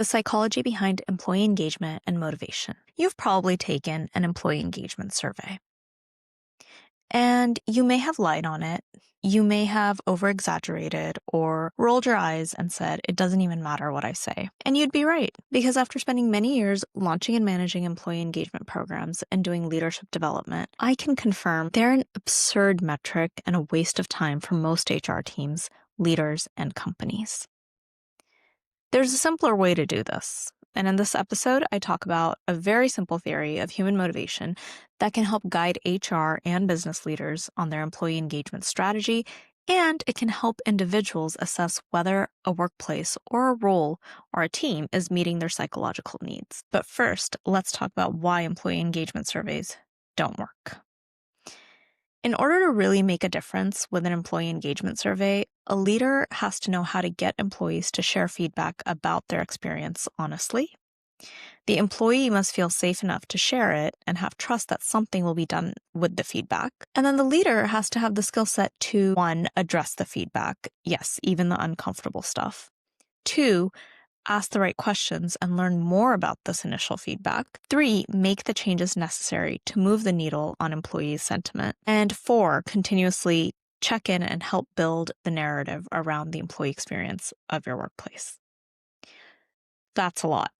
the psychology behind employee engagement and motivation. You've probably taken an employee engagement survey, and you may have lied on it. You may have over-exaggerated or rolled your eyes and said, it doesn't even matter what I say. And you'd be right, because after spending many years launching and managing employee engagement programs and doing leadership development, I can confirm they're an absurd metric and a waste of time for most HR teams, leaders, and companies. There's a simpler way to do this. And in this episode, I talk about a very simple theory of human motivation that can help guide HR and business leaders on their employee engagement strategy, and it can help individuals assess whether a workplace or a role or a team is meeting their psychological needs. But first, let's talk about why employee engagement surveys don't work. In order to really make a difference with an employee engagement survey, a leader has to know how to get employees to share feedback about their experience honestly. The employee must feel safe enough to share it and have trust that something will be done with the feedback. And then the leader has to have the skill set to, 1, address the feedback, yes, even the uncomfortable stuff. 2, ask the right questions and learn more about this initial feedback. 3, make the changes necessary to move the needle on employees' sentiment. And 4, continuously check in and help build the narrative around the employee experience of your workplace. That's a lot.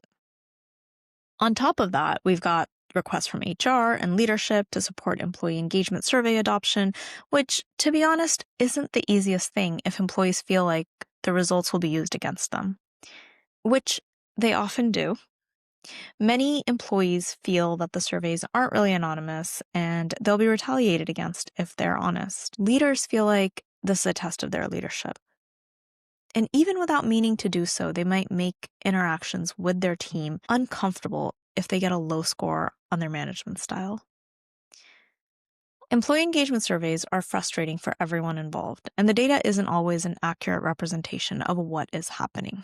On top of that, we've got requests from HR and leadership to support employee engagement survey adoption, which, to be honest, isn't the easiest thing if employees feel like the results will be used against them, which they often do. Many employees feel that the surveys aren't really anonymous and they'll be retaliated against if they're honest. Leaders feel like this is a test of their leadership. And even without meaning to do so, they might make interactions with their team uncomfortable if they get a low score on their management style. Employee engagement surveys are frustrating for everyone involved, and the data isn't always an accurate representation of what is happening.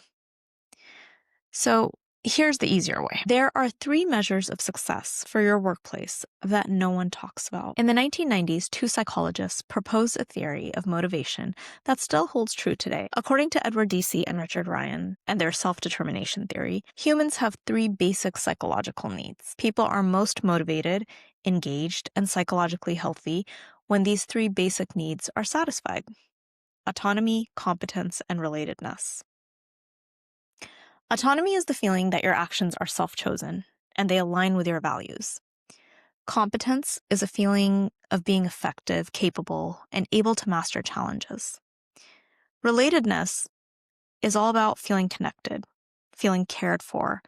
So here's the easier way. There are 3 measures of success for your workplace that no one talks about. In the 1990s, 2 psychologists proposed a theory of motivation that still holds true today. According to Edward Deci and Richard Ryan and their self-determination theory, humans have 3 basic psychological needs. People are most motivated, engaged, and psychologically healthy when these 3 basic needs are satisfied: autonomy, competence, and relatedness. Autonomy is the feeling that your actions are self-chosen and they align with your values. Competence is a feeling of being effective, capable, and able to master challenges. Relatedness is all about feeling connected, feeling cared for,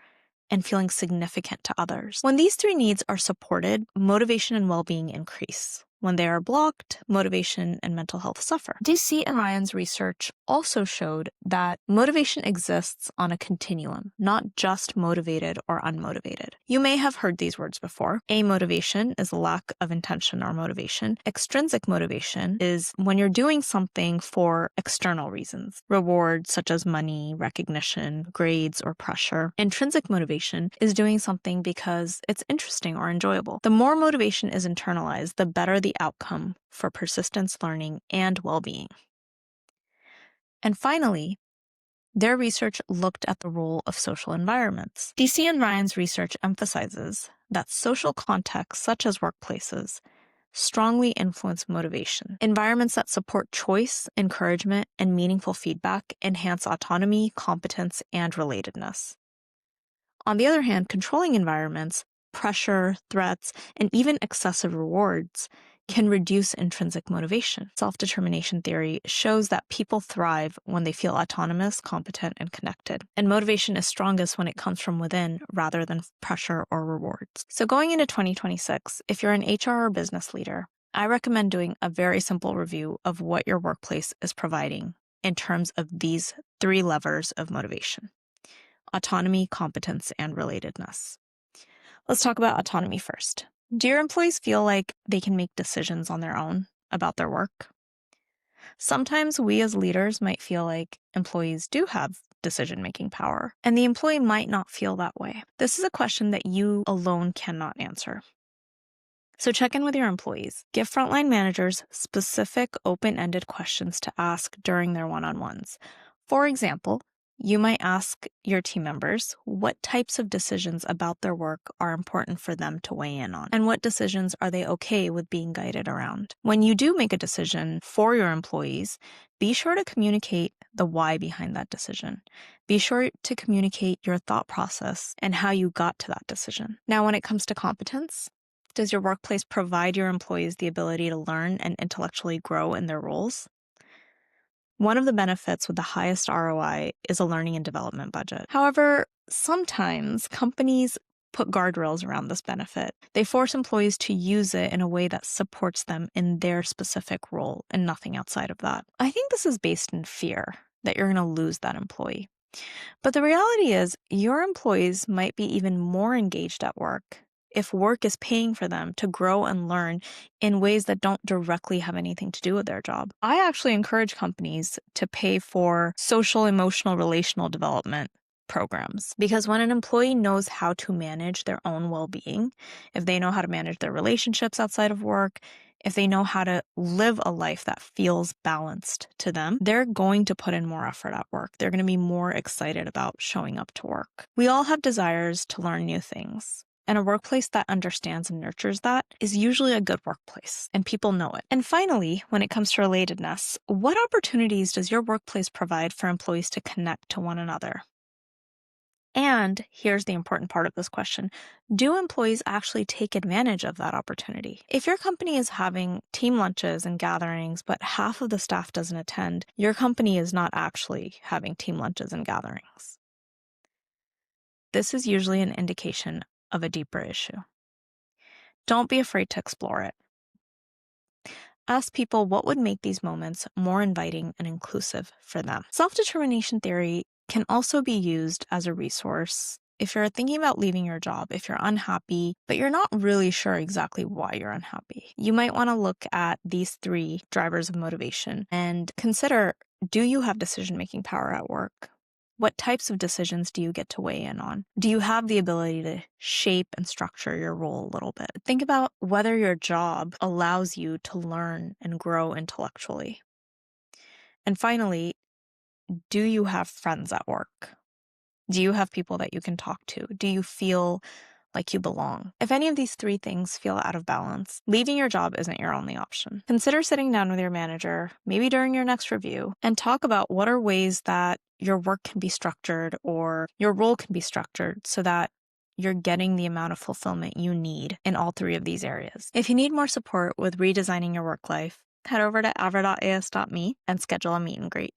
and feeling significant to others. When these 3 needs are supported, motivation and well-being increase. When they are blocked, motivation and mental health suffer. Deci and Ryan's research also showed that motivation exists on a continuum, not just motivated or unmotivated. You may have heard these words before. Amotivation is a lack of intention or motivation. Extrinsic motivation is when you're doing something for external reasons, rewards such as money, recognition, grades, or pressure. Intrinsic motivation is doing something because it's interesting or enjoyable. The more motivation is internalized, the better the outcome for persistence, learning, and well-being. And finally, their research looked at the role of social environments. Deci and Ryan's research emphasizes that social contexts, such as workplaces, strongly influence motivation. Environments that support choice, encouragement, and meaningful feedback enhance autonomy, competence, and relatedness. On the other hand, controlling environments, pressure, threats, and even excessive rewards can reduce intrinsic motivation. Self-determination theory shows that people thrive when they feel autonomous, competent, and connected. And motivation is strongest when it comes from within rather than pressure or rewards. So going into 2026, if you're an HR or business leader, I recommend doing a very simple review of what your workplace is providing in terms of these 3 levers of motivation: autonomy, competence, and relatedness. Let's talk about autonomy first. Do your employees feel like they can make decisions on their own about their work? Sometimes we as leaders might feel like employees do have decision-making power, and the employee might not feel that way. This is a question that you alone cannot answer. So check in with your employees. Give frontline managers specific open-ended questions to ask during their one-on-ones. For example, You might ask your team members what types of decisions about their work are important for them to weigh in on, and what decisions are they okay with being guided around. When you do make a decision for your employees, be sure to communicate the why behind that decision. Be sure to communicate your thought process and how you got to that decision. Now, when it comes to competence, does your workplace provide your employees the ability to learn and intellectually grow in their roles? One of the benefits with the highest ROI is a learning and development budget. However, sometimes companies put guardrails around this benefit. They force employees to use it in a way that supports them in their specific role and nothing outside of that. I think this is based in fear that you're going to lose that employee. But the reality is, your employees might be even more engaged at work if work is paying for them to grow and learn in ways that don't directly have anything to do with their job. I actually encourage companies to pay for social, emotional, relational development programs, because when an employee knows how to manage their own well-being, if they know how to manage their relationships outside of work, if they know how to live a life that feels balanced to them, they're going to put in more effort at work. They're going to be more excited about showing up to work. We all have desires to learn new things. And a workplace that understands and nurtures that is usually a good workplace, and people know it. And finally, when it comes to relatedness, what opportunities does your workplace provide for employees to connect to one another? And here's the important part of this question. Do employees actually take advantage of that opportunity? If your company is having team lunches and gatherings, but half of the staff doesn't attend, your company is not actually having team lunches and gatherings. This is usually an indication of a deeper issue. Don't be afraid to explore it. Ask people what would make these moments more inviting and inclusive for them. Self-determination theory can also be used as a resource if you're thinking about leaving your job, if you're unhappy, but you're not really sure exactly why you're unhappy. You might want to look at these 3 drivers of motivation and consider, do you have decision-making power at work? What types of decisions do you get to weigh in on? Do you have the ability to shape and structure your role a little bit? Think about whether your job allows you to learn and grow intellectually. And finally, do you have friends at work? Do you have people that you can talk to? Do you feel like you belong? If any of these 3 things feel out of balance, leaving your job isn't your only option. Consider sitting down with your manager, maybe during your next review, and talk about what are ways that your work can be structured or your role can be structured so that you're getting the amount of fulfillment you need in all 3 of these areas. If you need more support with redesigning your work life, head over to avra.as.me and schedule a meet and greet.